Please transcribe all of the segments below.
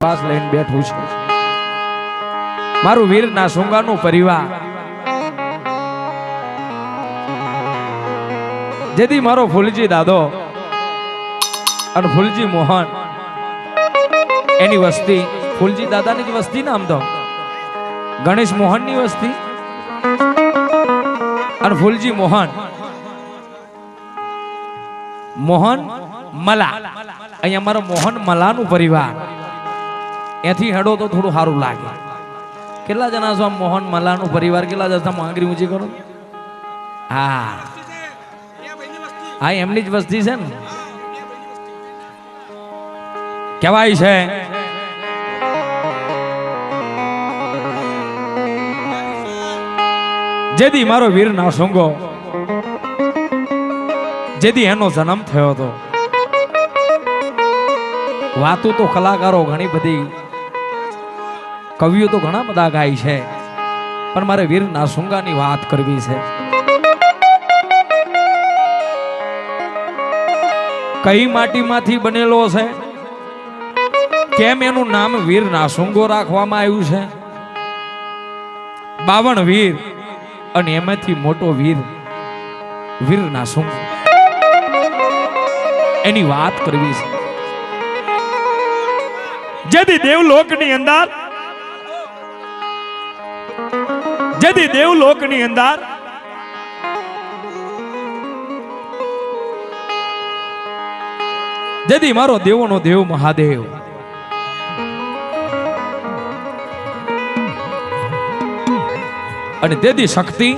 Pass લઈને બેઠું છે મારું વીર ના સોંગાનું પરિવાર જેથી મારો ફૂલજી દાદો અને ફૂલજી મોહન એની વસ્તી ફૂલજી દાદાની જ વસ્તી નામ તો ગણેશ મોહન ની વસ્તી અને ફૂલજી મોહન મોહન મલા અહીંયા મારો મોહન મલાનું પરિવાર એથી હેડો તો થોડું સારું લાગે કેટલા જણા છો મોહન મલાનું પરિવાર કેટલા જણા માંગરી ઊંચી કરો હા હા એમની જ વસ્તી છે ને કહેવાય છે જેથી મારો વીર ના સોંગો જેથી એનો જન્મ થયો હતો વાતો તો કલાકારો ઘણી બધી કવિઓ તો ઘણા બધા ગાય છે પણ મારે વીર નાસુંગાની વાત કરવી છે કઈ માટીમાંથી બનેલો છે કેમ એનું નામ વીર નાસુંગો રાખવામાં આવ્યું છે 52 વીર અને એમાંથી મોટો વીર વીર નાસુંગો એની વાત કરવી છે જેથી દેવલોકની અંદર જેથી મારો દેવોનો દેવ મહાદેવ અને તેથી શક્તિ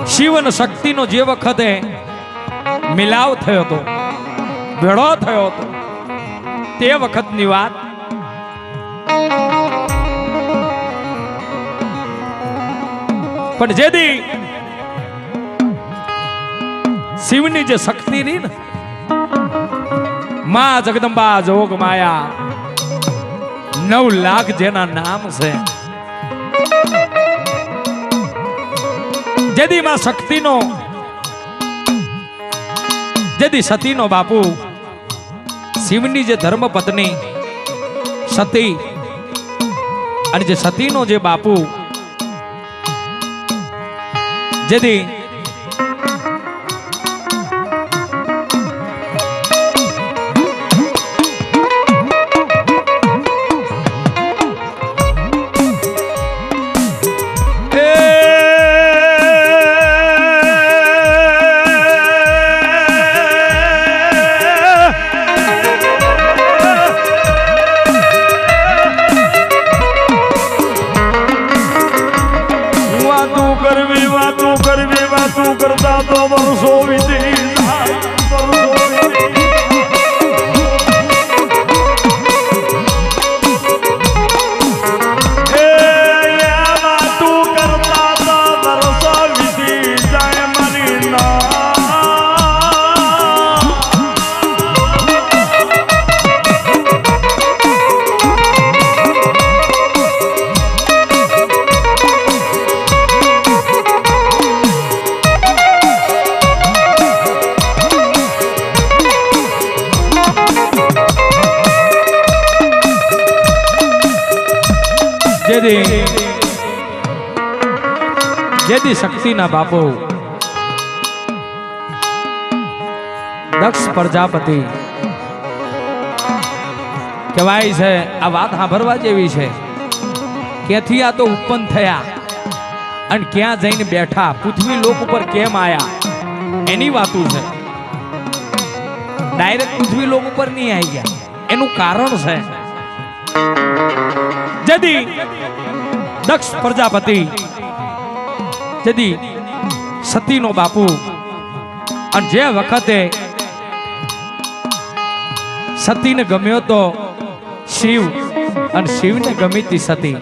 શિવ અને શક્તિનો જે વખતે મિલાવ થયો હતો ભેળો થયો હતો તે વખતની વાત પણ જેથી શિવની જે શક્તિ રહી ને માં જગદંબા જોગ માયા 9 લાખ જેના નામ છે જેથી માં શક્તિનો જેથી સતીનો બાપુ શિવની જે ધર્મ પત્ની સતી અને જે સતીનો જે બાપુ જેથી કરતા તો વર્ષો વીતી જેથી શક્તિના બાપો દક્ષ પ્રજાપતિ કહેવાય છે આ વાત સાંભળવા જેવી છે ક્યાંથી આ તો ઉત્પન્ન થયા અને ક્યાં જઈને બેઠા પૃથ્વી લોક ઉપર કેમ આયા એની વાતું છે ડાયરેક્ટ પૃથ્વી લોક ઉપર નહીં આવી ગયા એનું કારણ છે જેથી દક્ષ પ્રજાપતિ જેથી સતીનો બાપુ અને જે વખતે સતીને ગમ્યો તો શિવ અને શિવને ગમી તી સતી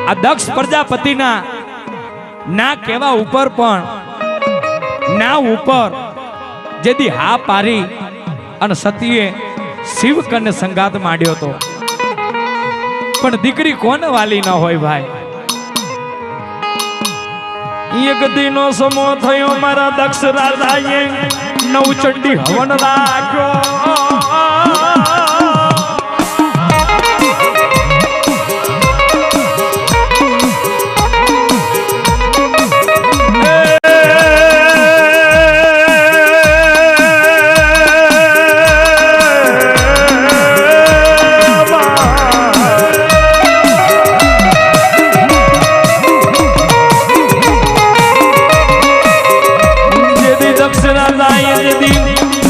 આ દક્ષ પ્રજાપતિના ના કહેવા ઉપર પણ ના ઉપર જેથી હા પારી અને સતીએ શિવ કને સંગાત માંડ્યો હતો પણ દીકરી કોને વાલી ના હોય ભાઈ એક દીનો સમો થયો મારા દક્ષ રાજાએ નવચંડી હવન રાખ્યો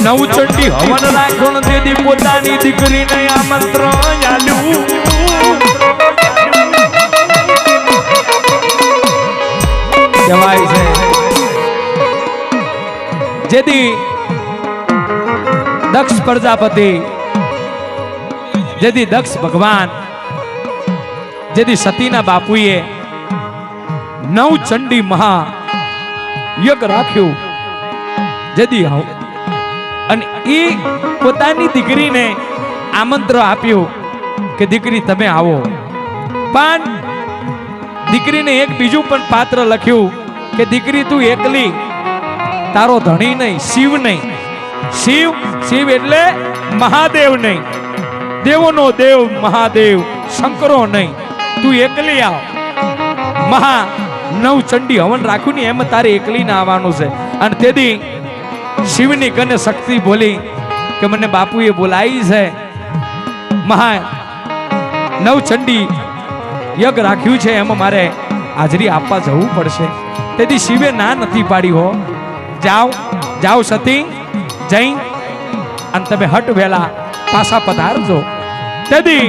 નવચંડી હવન રાખ્યો ને તેથી પોતાની દીકરીને આમંત્રણ આલ્યું કહેવાય છે જેથી દક્ષ પ્રજાપતિ જેથી દક્ષ ભગવાન જેથી સતીના બાપુએ નવચંડી મહા યજ્ઞ રાખ્યું જેથી અને એ પોતાની દીકરીને આમંત્રણ આપ્યું કે દીકરી તમે આવો પણ દીકરીને એક બીજું પણ પાત્ર લખ્યું કે દીકરી તું એકલી તારો ધણી નહીં શિવ નહીં શિવ શિવ એટલે મહાદેવ નહીં દેવોનો દેવ મહાદેવ શંકરો નહીં તું એકલી આવ મહા નવચંડી હવન રાખ્યું ને એમ તારે એકલી ના આવવાનું છે અને તેથી શિવની કને શક્તિ બોલી કે મને બાપુએ બોલાવી છે મહા નવચંડી યજ્ઞ રાખ્યું છે એમાં મારે હાજરી આપવા જવું પડશે તેથી શિવે ના નથી પાડી હો જાઓ જાઓ સતી જઈ અને તમે હટ વેલા પાછા પધારજો તેથી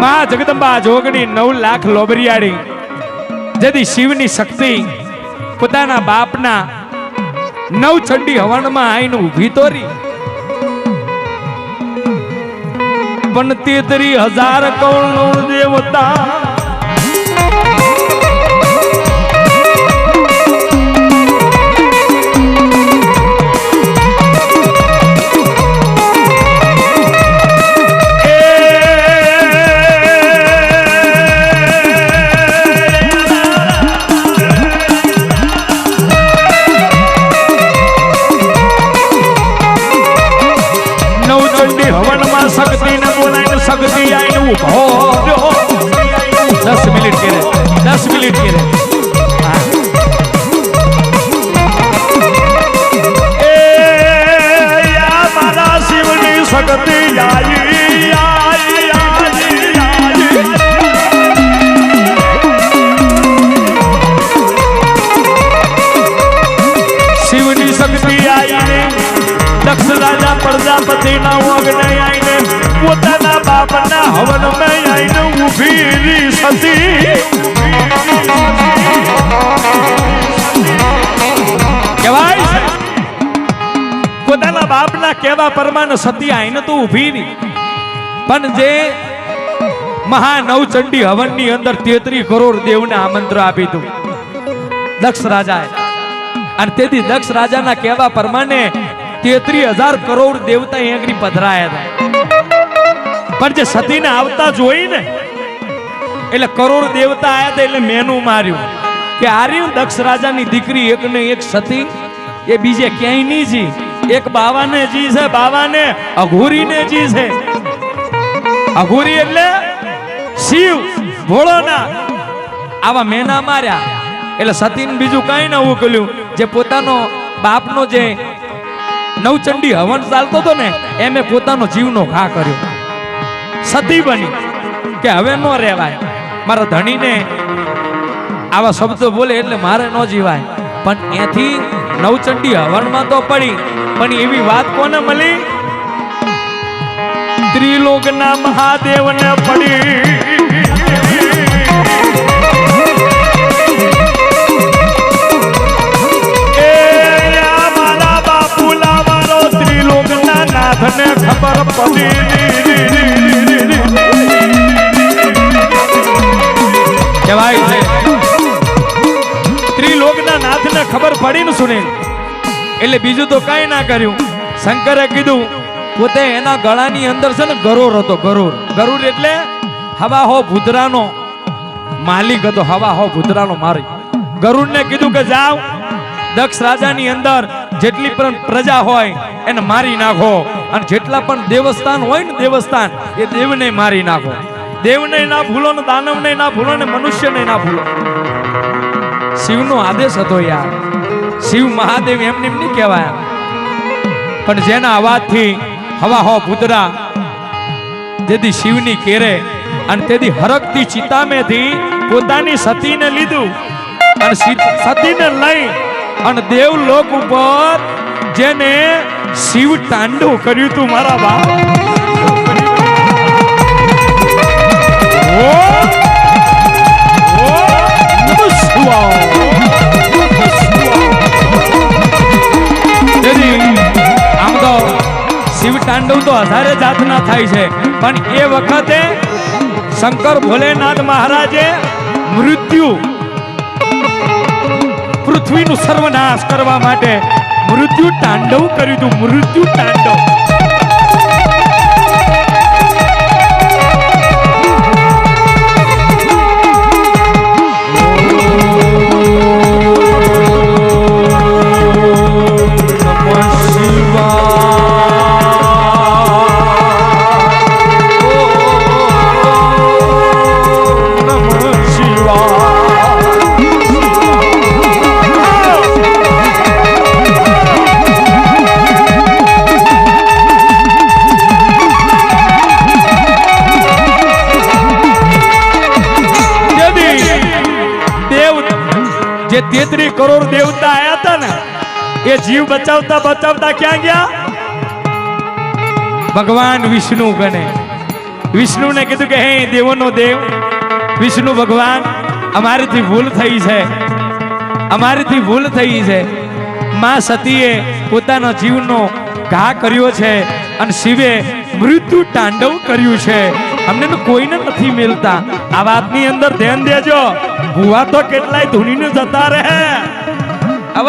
મા જગદંબા જોગણી 9 લાખ લોબરિયાળી જેથી શિવની શક્તિ પોતાના બાપના નવચંડી હવનમાં આઈને ઊભી તોરી પણ 33,000 કરોડ દેવતા શક્તિ આઈને ઉભો 10 મિનિટ કરે 10 મિનિટ કરે મારા શિવની શક્તિ શિવની શક્તિ આઈને દક્ષ રાજા પ્રજાપતિ ના અગ્નિ આઈને પોતાના બાપના હવન માં આઈને ઊભી રહી સતી કહેવાય છે પોતાના બાપના કહેવા પ્રમાણે સતી આઈને તો ઊભી રહી પણ જે મહા નવચંડી હવનની અંદર 33 કરોડ દેવને આમંત્રણ આપ્યું દક્ષ રાજાએ અને તેથી દક્ષ રાજાના કહેવા પ્રમાણે 33,000 કરોડ દેવતા અહીં પધરાયા હતા પણ જે સતીને આવતા જોઈ ને એટલે કરોડ દેવતા આયા હતા એટલે મેનું માર્યું કે આર્યું દક્ષ રાજાની દીકરી એક ને એક સતી એ બીજે ક્યાંય નહીં જી એક બાવાને જી છે બાવાને અઘોરીને જી છે અઘોરી એટલે શિવ ભોળોનાથ આવા મેના માર્યા એટલે સતીને બીજું કઈ ન ઉકલ્યું જે પોતાનો બાપનો જે નવચંડી હવન ચાલતો હતો ને એમે પોતાનો જીવનો ઘા કર્યો સતી બની કે હવે ન રહેવાય મારા ધણીને આવા શબ્દો બોલે એટલે મારે ન જીવાય પણ એથી નવચંડી હવનમાં તો પડી પણ એવી વાત કોને મળી ત્રિલોકના મહાદેવને પડી નાથને ખબર પડી કહેવાય છે ત્રિલોકના નાથને ખબર પડી ને સુનિલ એટલે બીજું તો કઈ ના કર્યું શંકરે કીધું પોતે એના ગળાની અંદર છે ને ગરુડ હતો ગરુડ એટલે હવા હો ભૂતરાનો માલિક હતો હવા હો ભૂતરાનો મારી ગરુડને કીધું કે જાઓ દક્ષ રાજાની અંદર જેટલી પણ પ્રજા હોય એને મારી નાખો, અને જેટલા પણ દેવસ્થાન હોય ને દેવસ્થાન એ દેવને મારી નાખો. દેવને ના ભૂલો ને દાનવને ના ભૂલો ને મનુષ્યને ના ભૂલો. શિવનો આદેશ હતો યાર. શિવ મહાદેવ એમને એમ નહીં કહેવાય, પણ જેના અવાજથી હવા હો ભૂતરા જેથી શિવની કેરે અને તેથી હરકતી ચિતામેથી પોતાની સતીને લીધું અને સતીને લઈ અને દેવલોક ઉપર જેને શિવ તાંડવ કર્યું તું મારા બાપ. આમ તો શિવ તાંડવ તો હજારે જાતના થાય છે, પણ એ વખતે શંકર ભોલેનાથ મહારાજે મૃત્યુ પૃથ્વીનું સર્વનાશ કરવા માટે મૃત્યુ તાંડવ કર્યું હતું. મૃત્યુ તાંડવ. જે 33 કરોડ દેવતા આયા હતા ને એ જીવ બચાવતા બચાવતા ક્યાં ગયા? ભગવાન વિષ્ણુ કને. વિષ્ણુને કીધું કે હે દેવોનો દેવ વિષ્ણુ ભગવાન, અમારીથી ભૂલ થઈ છે, અમારીથી ભૂલ થઈ છે. માં સતીએ પોતાના જીવનો ઘા કર્યો છે અને શિવે મૃત્યુ તાંડવ કર્યું છે. અમને કોઈને નથી મિલતા. આ વાતની અંદર ધ્યાન દેજો. ભુવા તો કેટલાય ધૂણીને જતા રહે. આ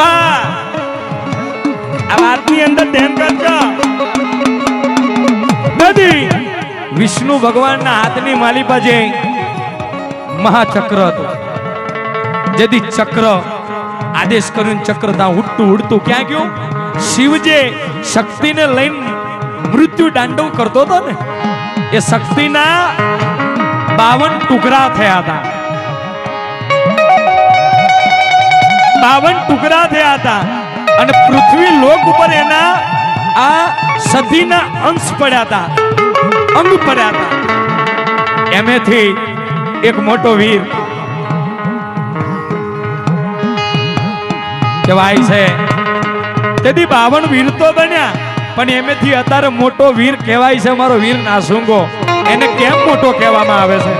વાતની અંદર ધ્યાન કરજો. નદી વિષ્ણુ ભગવાનના હાથની માલી પાસે મહાચક્ર હતું. જેથી ચક્ર આદેશ કર્યું, ચક્ર ત્યાં ઉડતું ઉડતું ક્યાં ગયું? શિવ જે શક્તિને લઈને મૃત્યુ તાંડવ કરતો હતો ને એ શક્તિના 52 ટુકડા થયા હતા. 52 ટુકડા થયા હતા અને પૃથ્વી લોક ઉપર એના આ સતીના અંશ પડ્યા હતા, અંગ પડ્યા હતા. એમેથી એક મોટો વીર કહેવાય છે. તેથી 52 વીર તો બન્યા, પણ એમેથી અત્યારે મોટો વીર કહેવાય છે મારો વીર નાસુંગો. એને કેમ મોટો કહેવામાં આવે છે?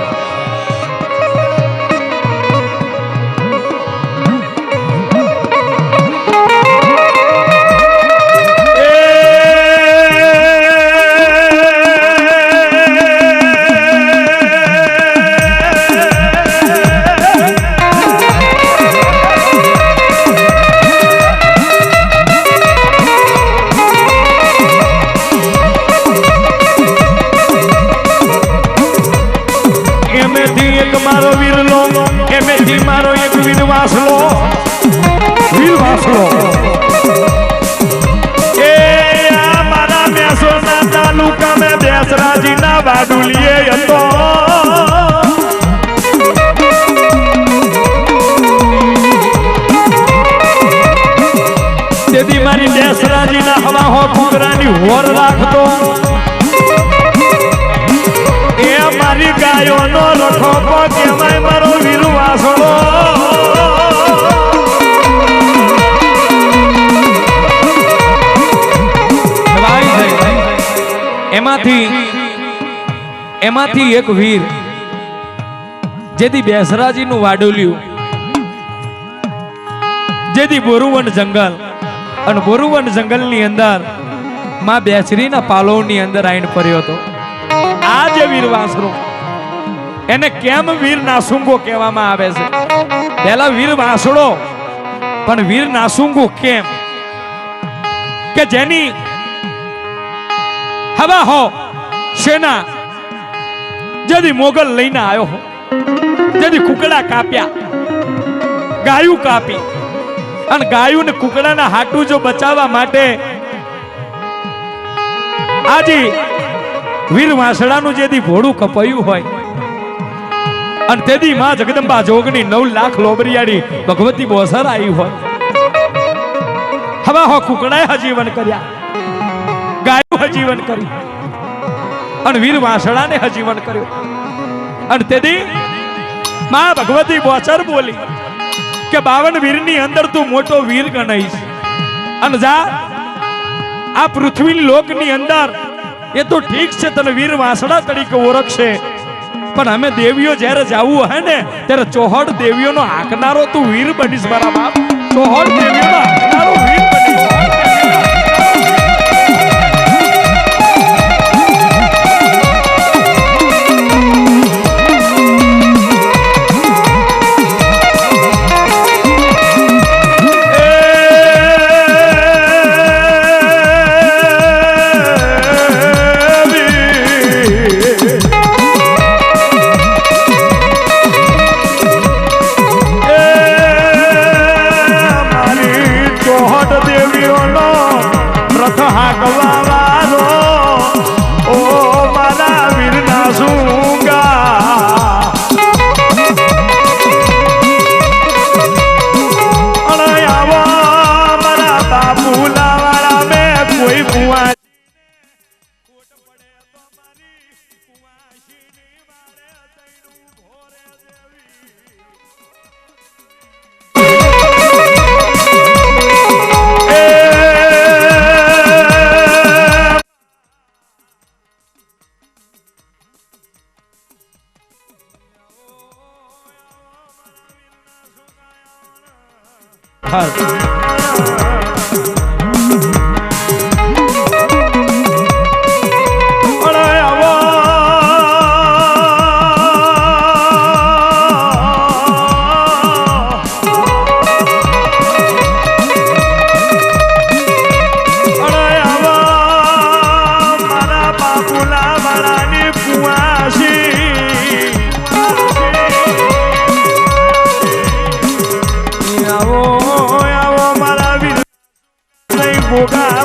મારો વીરલો એમેથી મારો એક વીર વાસલો એ આ મારા મેસોના તાલુકામાં બેસરાજીના વાડુલીએ હતો. તેથી મારી બેસરાજીના હવા હો ફુકરાની હોર રાખતો. મારી ગાયોનો રખો કેવાય મારો વીરુ વાસળો. એમાંથી એક વીર જેથી બેસરાજીનું વાડોલ્યું, જેથી બોરુવન જંગલ, અને બોરુવન જંગલની અંદર માં બેસરીના પાલવની અંદર આવીને પડ્યો હતો. આ જે વીર વાસળો એને કેમ વીર નાસુંગો કહેવામાં આવે છે? પહેલા વીર વાસળો, પણ વીર નાસુંગો કેમ? કે જેની હવા હો સેના જેથી મોગલ લઈને આવ્યો હો, જેથી કુકડા કાપ્યા, ગાયું કાપી, અને ગાયું ને કુકડાના હાટું જો બચાવવા માટે આજે વીર વાસડાનું જેથી ભોળું કપાયું હોય અને તેદી માં જગદંબા જોગની 9 લાખ લોબરિયાળી ભગવતી બોસર આવી હોય હવા હો કુકડાએ હજીવન કર્યા ગાયું હજીવન કર્યું અને વીર વાસડાને હજીવન કર્યો અને તેદી માં ભગવતી બોસર બોલી કે 52 વીરની અંદર તું મોટો વીર ગણાઈશ અને જા આ પૃથ્વી લોકની અંદર એ તો ઠીક છે તને વીર વાસડા તરીકે ઓળખશે પણ અમે દેવીઓ જ્યારે જાવું હે ને ત્યારે ચોહડ દેવીઓનો હાંકનારો તું વીર બનીશ મારા બાપ ચોહડ દેવીઓનો હાંકનારો વીર બનીશ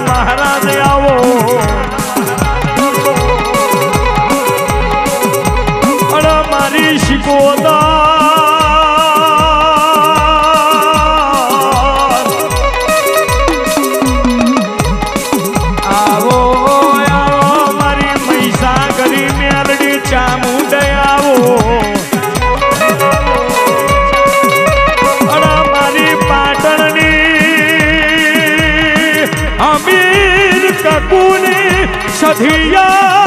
મહારાજ આવો અને મારી શિકોદર આવો આવો મારી મહીસાગરી મેલડી ચામુંડે આવો અને મારી પાટણની અમીર કકુની સધિયા